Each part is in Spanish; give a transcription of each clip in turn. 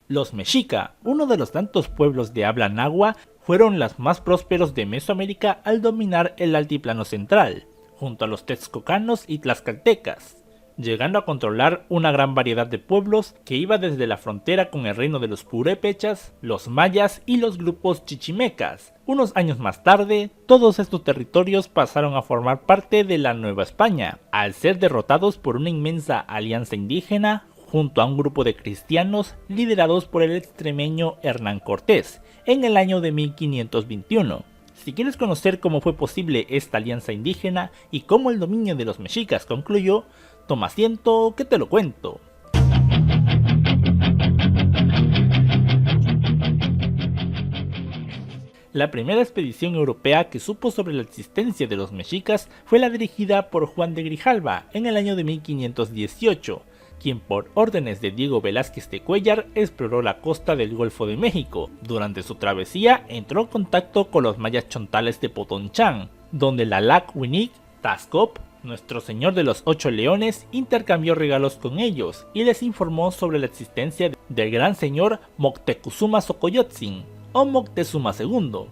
Los mexica, uno de los tantos pueblos de habla náhua, fueron los más prósperos de Mesoamérica al dominar el altiplano central, junto a los texcocanos y tlaxcaltecas, llegando a controlar una gran variedad de pueblos que iba desde la frontera con el reino de los purépechas, los mayas y los grupos chichimecas. Unos años más tarde, todos estos territorios pasaron a formar parte de la Nueva España, al ser derrotados por una inmensa alianza indígena junto a un grupo de cristianos liderados por el extremeño Hernán Cortés en el año de 1521. Si quieres conocer cómo fue posible esta alianza indígena y cómo el dominio de los mexicas concluyó, toma asiento que te lo cuento. La primera expedición europea que supo sobre la existencia de los mexicas fue la dirigida por Juan de Grijalva en el año de 1518, quien por órdenes de Diego Velázquez de Cuéllar exploró la costa del Golfo de México. Durante su travesía entró en contacto con los mayas chontales de Potonchán, donde Tlaloc-Huinic Taxcopt, Nuestro Señor de los Ocho Leones, intercambió regalos con ellos y les informó sobre la existencia del gran señor Moctezuma Xocoyotzin o Moctezuma II.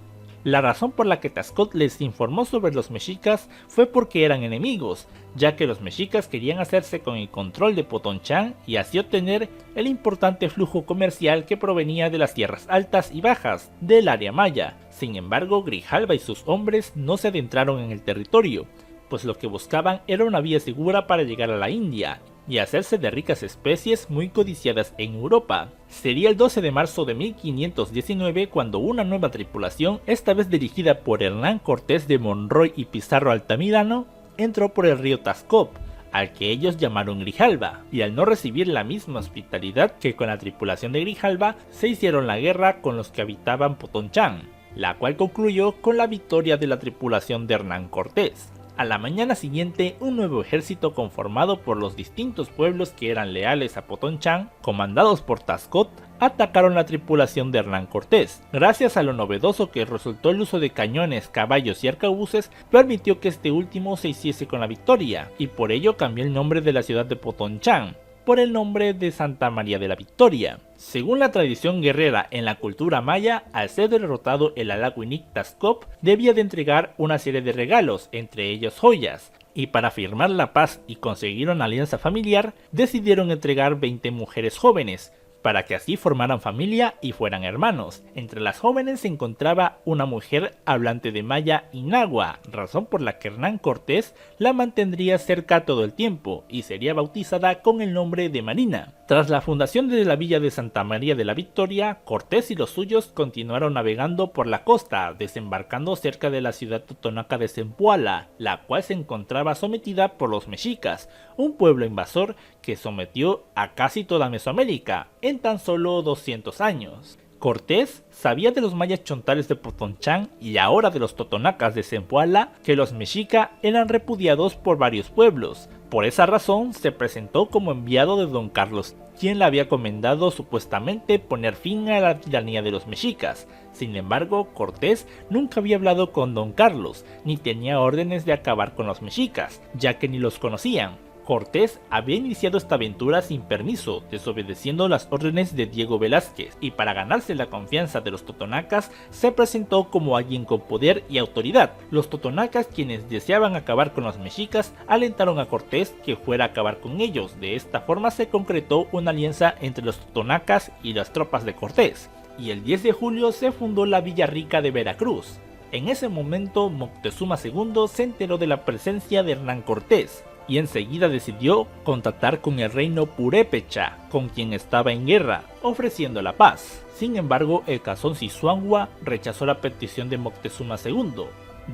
La razón por la que Taxcopt les informó sobre los mexicas fue porque eran enemigos, ya que los mexicas querían hacerse con el control de Potonchán y así obtener el importante flujo comercial que provenía de las tierras altas y bajas del área maya. Sin embargo, Grijalva y sus hombres no se adentraron en el territorio, pues lo que buscaban era una vía segura para llegar a la India y hacerse de ricas especies muy codiciadas en Europa. Sería el 12 de marzo de 1519 cuando una nueva tripulación, esta vez dirigida por Hernán Cortés de Monroy y Pizarro Altamirano, entró por el río Taxcopt, al que ellos llamaron Grijalva, y al no recibir la misma hospitalidad que con la tripulación de Grijalva, se hicieron la guerra con los que habitaban Potonchán, la cual concluyó con la victoria de la tripulación de Hernán Cortés. A la mañana siguiente, un nuevo ejército conformado por los distintos pueblos que eran leales a Potonchán, comandados por Taxcopt, atacaron la tripulación de Hernán Cortés. Gracias a lo novedoso que resultó el uso de cañones, caballos y arcabuces, permitió que este último se hiciese con la victoria, y por ello cambió el nombre de la ciudad de Potonchán por el nombre de Santa María de la Victoria. Según la tradición guerrera en la cultura maya, al ser derrotado el Tlaloc-Huinic Taxcopt, debía de entregar una serie de regalos, entre ellos joyas, y para firmar la paz y conseguir una alianza familiar, decidieron entregar 20 mujeres jóvenes, para que así formaran familia y fueran hermanos. Entre las jóvenes se encontraba una mujer hablante de maya y náhua, razón por la que Hernán Cortés la mantendría cerca todo el tiempo y sería bautizada con el nombre de Marina. Tras la fundación de la villa de Santa María de la Victoria, Cortés y los suyos continuaron navegando por la costa, desembarcando cerca de la ciudad totonaca de Zempoala, la cual se encontraba sometida por los mexicas, un pueblo invasor que sometió a casi toda Mesoamérica en tan solo 200 años. Cortés sabía de los mayas chontales de Potonchán y ahora de los totonacas de Zempoala que los mexica eran repudiados por varios pueblos. Por esa razón se presentó como enviado de Don Carlos, quien le había encomendado supuestamente poner fin a la tiranía de los mexicas. Sin embargo, Cortés nunca había hablado con Don Carlos, ni tenía órdenes de acabar con los mexicas, ya que ni los conocían. Cortés había iniciado esta aventura sin permiso, desobedeciendo las órdenes de Diego Velázquez, y para ganarse la confianza de los totonacas se presentó como alguien con poder y autoridad. Los totonacas, quienes deseaban acabar con los mexicas, alentaron a Cortés que fuera a acabar con ellos. De esta forma se concretó una alianza entre los totonacas y las tropas de Cortés, y el 10 de julio se fundó la Villa Rica de Veracruz. En ese momento Moctezuma II se enteró de la presencia de Hernán Cortés, y enseguida decidió contactar con el reino purépecha, con quien estaba en guerra, ofreciendo la paz. Sin embargo, el Cazón Zizhuangua rechazó la petición de Moctezuma II,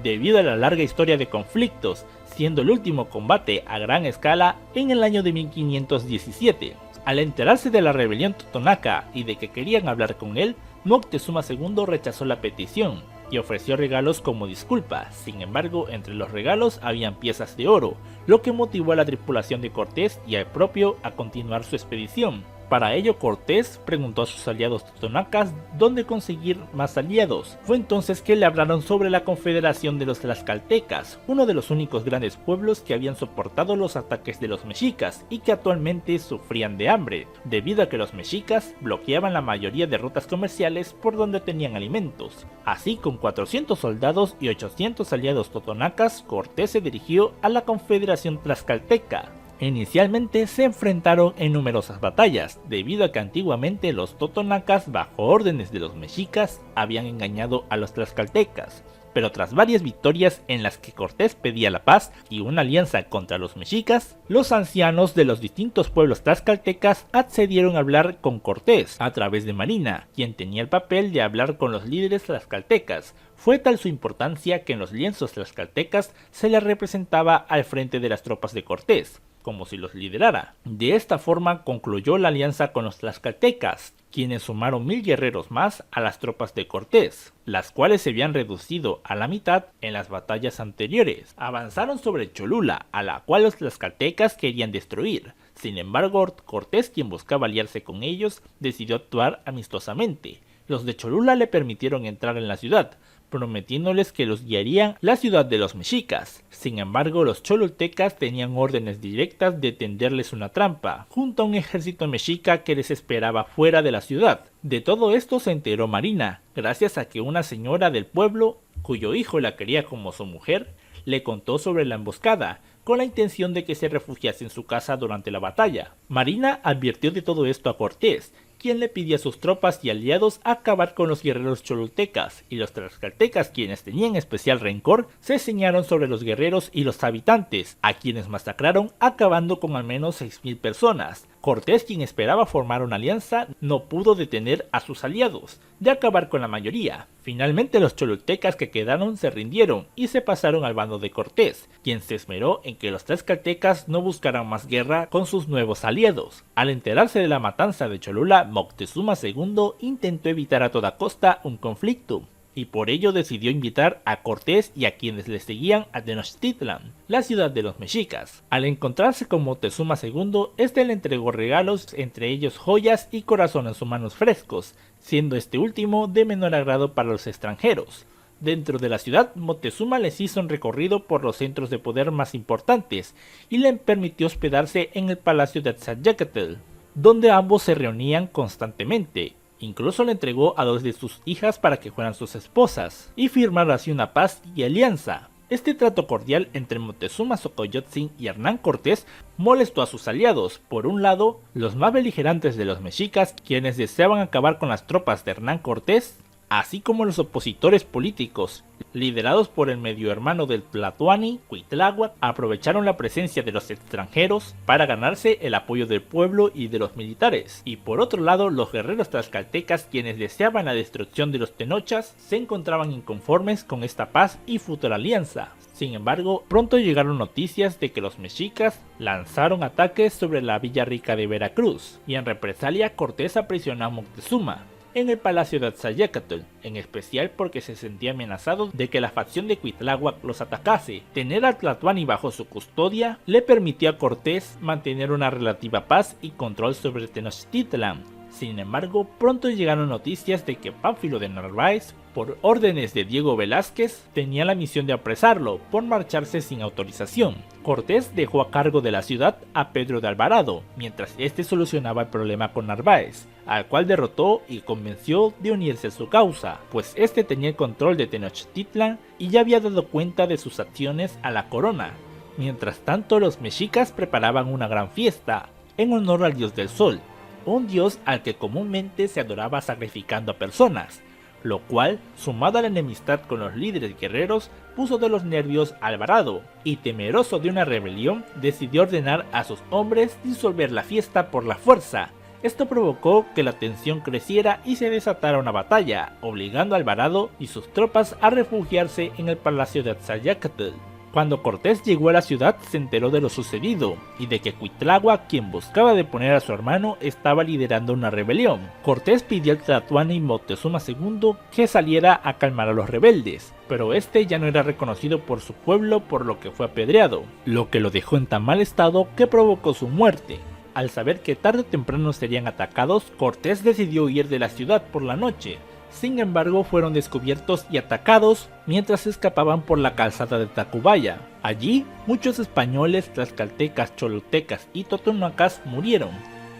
debido a la larga historia de conflictos, siendo el último combate a gran escala en el año de 1517. Al enterarse de la rebelión totonaca y de que querían hablar con él, Moctezuma II rechazó la petición y ofreció regalos como disculpa. Sin embargo, entre los regalos habían piezas de oro, lo que motivó a la tripulación de Cortés y al propio a continuar su expedición. Para ello Cortés preguntó a sus aliados totonacas dónde conseguir más aliados. Fue entonces que le hablaron sobre la confederación de los tlaxcaltecas, uno de los únicos grandes pueblos que habían soportado los ataques de los mexicas y que actualmente sufrían de hambre, debido a que los mexicas bloqueaban la mayoría de rutas comerciales por donde tenían alimentos. Así, con 400 soldados y 800 aliados totonacas, Cortés se dirigió a la confederación tlaxcalteca. Inicialmente se enfrentaron en numerosas batallas, debido a que antiguamente los totonacas, bajo órdenes de los mexicas, habían engañado a los tlaxcaltecas. Pero tras varias victorias en las que Cortés pedía la paz y una alianza contra los mexicas, los ancianos de los distintos pueblos tlaxcaltecas accedieron a hablar con Cortés a través de Marina, quien tenía el papel de hablar con los líderes tlaxcaltecas. Fue tal su importancia que en los lienzos tlaxcaltecas se le representaba al frente de las tropas de Cortés, como si los liderara. De esta forma concluyó la alianza con los tlaxcaltecas, quienes sumaron 1000 guerreros más a las tropas de Cortés, las cuales se habían reducido a la mitad en las batallas anteriores. Avanzaron sobre Cholula, a la cual los tlaxcaltecas querían destruir. Sin embargo, Cortés, quien buscaba aliarse con ellos, decidió actuar amistosamente. Los de Cholula le permitieron entrar en la ciudad, prometiéndoles que los guiarían la ciudad de los mexicas. Sin embargo, los cholultecas tenían órdenes directas de tenderles una trampa, junto a un ejército mexica que les esperaba fuera de la ciudad. De todo esto se enteró Marina, gracias a que una señora del pueblo, cuyo hijo la quería como su mujer, le contó sobre la emboscada, con la intención de que se refugiase en su casa durante la batalla. Marina advirtió de todo esto a Cortés, quien le pidió a sus tropas y aliados acabar con los guerreros cholultecas, y los tlaxcaltecas, quienes tenían especial rencor, se ciñeron sobre los guerreros y los habitantes, a quienes masacraron, acabando con al menos 6000 personas. Cortés, quien esperaba formar una alianza, no pudo detener a sus aliados de acabar con la mayoría. Finalmente los cholultecas que quedaron se rindieron y se pasaron al bando de Cortés, quien se esmeró en que los tlaxcaltecas no buscaran más guerra con sus nuevos aliados. Al enterarse de la matanza de Cholula, Moctezuma II intentó evitar a toda costa un conflicto, y por ello decidió invitar a Cortés y a quienes le seguían a Tenochtitlan, la ciudad de los mexicas. Al encontrarse con Moctezuma II, este le entregó regalos, entre ellos joyas y corazones humanos frescos, siendo este último de menor agrado para los extranjeros. Dentro de la ciudad, Moctezuma les hizo un recorrido por los centros de poder más importantes y le permitió hospedarse en el palacio de Atzayacatl, donde ambos se reunían constantemente. Incluso le entregó a 2 de sus hijas para que fueran sus esposas, y firmaron así una paz y alianza. Este trato cordial entre Moctezuma Xocoyotzin y Hernán Cortés molestó a sus aliados. Por un lado, los más beligerantes de los mexicas, quienes deseaban acabar con las tropas de Hernán Cortés, así como los opositores políticos, liderados por el medio hermano del Tlatoani, Cuitláhuac, aprovecharon la presencia de los extranjeros para ganarse el apoyo del pueblo y de los militares. Y por otro lado, los guerreros tlaxcaltecas, quienes deseaban la destrucción de los tenochas, se encontraban inconformes con esta paz y futura alianza. Sin embargo, pronto llegaron noticias de que los mexicas lanzaron ataques sobre la Villa Rica de Veracruz, y en represalia Cortés aprisionó a Moctezuma en el palacio de Atzayacatl, en especial porque se sentía amenazado de que la facción de Cuitláhuac los atacase. Tener al Tlatoani bajo su custodia le permitió a Cortés mantener una relativa paz y control sobre Tenochtitlan. Sin embargo, pronto llegaron noticias de que Pánfilo de Narváez, por órdenes de Diego Velázquez, tenía la misión de apresarlo por marcharse sin autorización. Cortés dejó a cargo de la ciudad a Pedro de Alvarado, mientras este solucionaba el problema con Narváez, al cual derrotó y convenció de unirse a su causa, pues este tenía el control de Tenochtitlan y ya había dado cuenta de sus acciones a la corona. Mientras tanto, los mexicas preparaban una gran fiesta en honor al dios del sol, un dios al que comúnmente se adoraba sacrificando a personas, lo cual, sumado a la enemistad con los líderes guerreros, puso de los nervios a Alvarado, y temeroso de una rebelión, decidió ordenar a sus hombres disolver la fiesta por la fuerza. Esto provocó que la tensión creciera y se desatara una batalla, obligando a Alvarado y sus tropas a refugiarse en el palacio de Atzayacatl. Cuando Cortés llegó a la ciudad, se enteró de lo sucedido y de que Cuitláhuac, quien buscaba deponer a su hermano, estaba liderando una rebelión. Cortés pidió al Tlatoani Moctezuma II que saliera a calmar a los rebeldes, pero este ya no era reconocido por su pueblo, por lo que fue apedreado, lo que lo dejó en tan mal estado que provocó su muerte. Al saber que tarde o temprano serían atacados, Cortés decidió huir de la ciudad por la noche. Sin embargo, fueron descubiertos y atacados mientras escapaban por la calzada de Tacubaya. Allí, muchos españoles, tlaxcaltecas, cholutecas y totonacas murieron.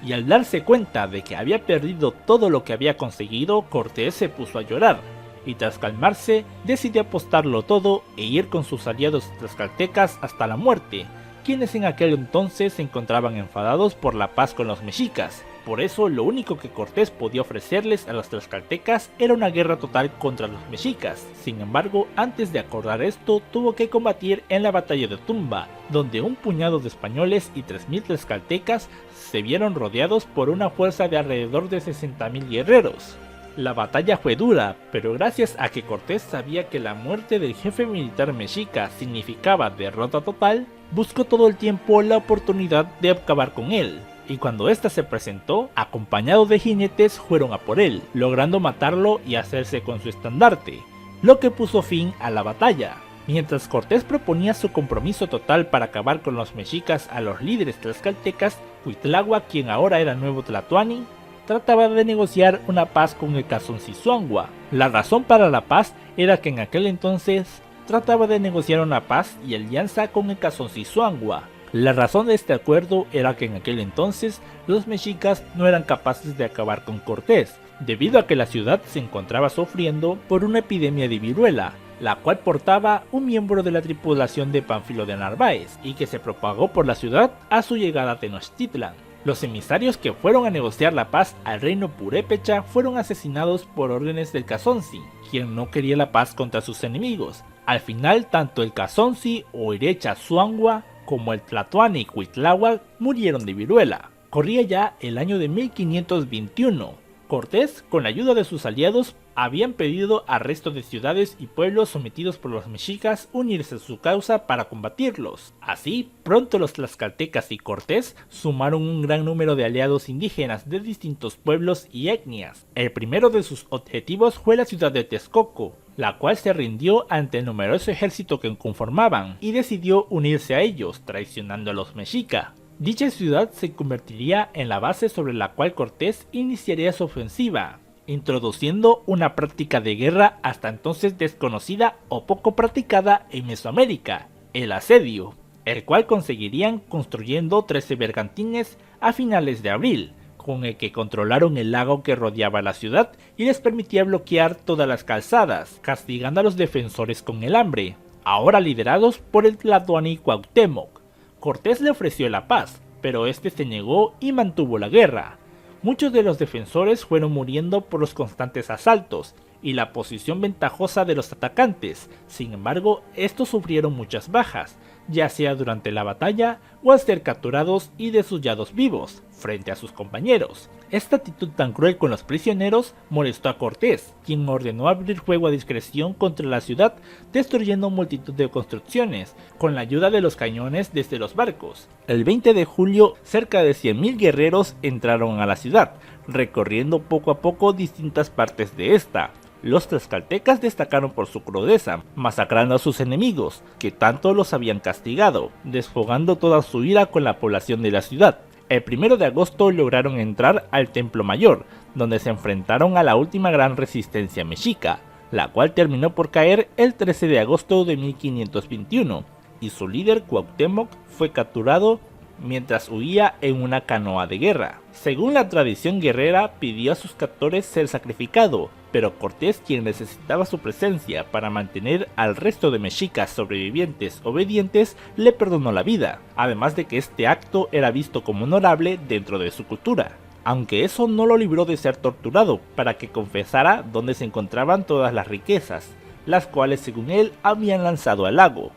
Y al darse cuenta de que había perdido todo lo que había conseguido, Cortés se puso a llorar. Y tras calmarse, decidió apostarlo todo e ir con sus aliados tlaxcaltecas hasta la muerte, quienes en aquel entonces se encontraban enfadados por la paz con los mexicas. Por eso lo único que Cortés podía ofrecerles a los tlaxcaltecas era una guerra total contra los mexicas. Sin embargo, antes de acordar esto, tuvo que combatir en la batalla de Tumba, donde un puñado de españoles y 3000 tlaxcaltecas se vieron rodeados por una fuerza de alrededor de 60.000 guerreros. La batalla fue dura, pero gracias a que Cortés sabía que la muerte del jefe militar mexica significaba derrota total, buscó todo el tiempo la oportunidad de acabar con él. Y cuando ésta se presentó, acompañado de jinetes fueron a por él, logrando matarlo y hacerse con su estandarte, lo que puso fin a la batalla. Mientras Cortés proponía su compromiso total para acabar con los mexicas a los líderes tlaxcaltecas, Cuitlahua, quien ahora era nuevo tlatoani, trataba de negociar una paz con el Cazonzizhuangua. La razón para la paz era que en aquel entonces trataba de negociar una paz y alianza con el Cazonzizhuangua. La razón de este acuerdo era que en aquel entonces los mexicas no eran capaces de acabar con Cortés, debido a que la ciudad se encontraba sufriendo por una epidemia de viruela, la cual portaba un miembro de la tripulación de Pánfilo de Narváez y que se propagó por la ciudad a su llegada a Tenochtitlan. Los emisarios que fueron a negociar la paz al reino purépecha fueron asesinados por órdenes del Cazonzi, quien no quería la paz contra sus enemigos. Al final, tanto el Cazonzi o Irecha-Zuangua como el tlatoani Cuitlahua murieron de viruela. Corría ya el año de 1521. Cortés, con la ayuda de sus aliados, habían pedido al resto de ciudades y pueblos sometidos por los mexicas unirse a su causa para combatirlos. Así, pronto los tlaxcaltecas y Cortés sumaron un gran número de aliados indígenas de distintos pueblos y etnias. El primero de sus objetivos fue la ciudad de Texcoco, la cual se rindió ante el numeroso ejército que conformaban y decidió unirse a ellos, traicionando a los mexica. Dicha ciudad se convertiría en la base sobre la cual Cortés iniciaría su ofensiva, introduciendo una práctica de guerra hasta entonces desconocida o poco practicada en Mesoamérica, el asedio, el cual conseguirían construyendo 13 bergantines a finales de abril, con el que controlaron el lago que rodeaba la ciudad y les permitía bloquear todas las calzadas, castigando a los defensores con el hambre, ahora liderados por el tlatoani Cuauhtémoc. Cortés le ofreció la paz, pero este se negó y mantuvo la guerra. Muchos de los defensores fueron muriendo por los constantes asaltos y la posición ventajosa de los atacantes. Sin embargo, estos sufrieron muchas bajas, ya sea durante la batalla o al ser capturados y desollados vivos frente a sus compañeros. Esta actitud tan cruel con los prisioneros molestó a Cortés, quien ordenó abrir fuego a discreción contra la ciudad, destruyendo multitud de construcciones, con la ayuda de los cañones desde los barcos. El 20 de julio, cerca de 100.000 guerreros entraron a la ciudad, recorriendo poco a poco distintas partes de esta. Los tlaxcaltecas destacaron por su crudeza, masacrando a sus enemigos, que tanto los habían castigado, desfogando toda su ira con la población de la ciudad. El 1 de agosto lograron entrar al Templo Mayor, donde se enfrentaron a la última gran resistencia mexica, la cual terminó por caer el 13 de agosto de 1521, y su líder Cuauhtémoc fue capturado mientras huía en una canoa de guerra. Según la tradición guerrera, pidió a sus captores ser sacrificado, pero Cortés, quien necesitaba su presencia para mantener al resto de mexicas sobrevivientes obedientes, le perdonó la vida, además de que este acto era visto como honorable dentro de su cultura. Aunque eso no lo libró de ser torturado para que confesara dónde se encontraban todas las riquezas, las cuales según él habían lanzado al lago.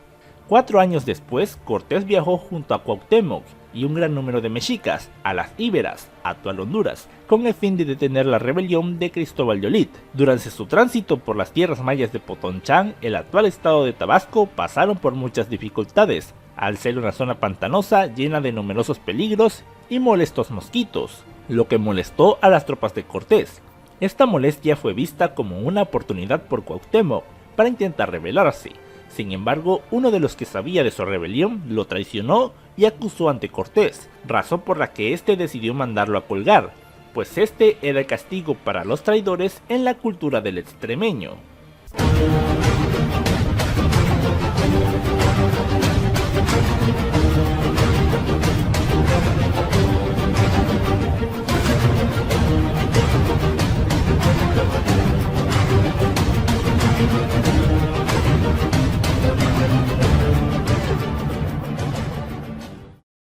4 años después, Cortés viajó junto a Cuauhtémoc y un gran número de mexicas a las Íberas, actual Honduras, con el fin de detener la rebelión de Cristóbal de Olid. Durante su tránsito por las tierras mayas de Potonchán, el actual estado de Tabasco, pasaron por muchas dificultades, al ser una zona pantanosa llena de numerosos peligros y molestos mosquitos, lo que molestó a las tropas de Cortés. Esta molestia fue vista como una oportunidad por Cuauhtémoc para intentar rebelarse. Sin embargo, uno de los que sabía de su rebelión lo traicionó y acusó ante Cortés, razón por la que este decidió mandarlo a colgar, pues este era el castigo para los traidores en la cultura del extremeño.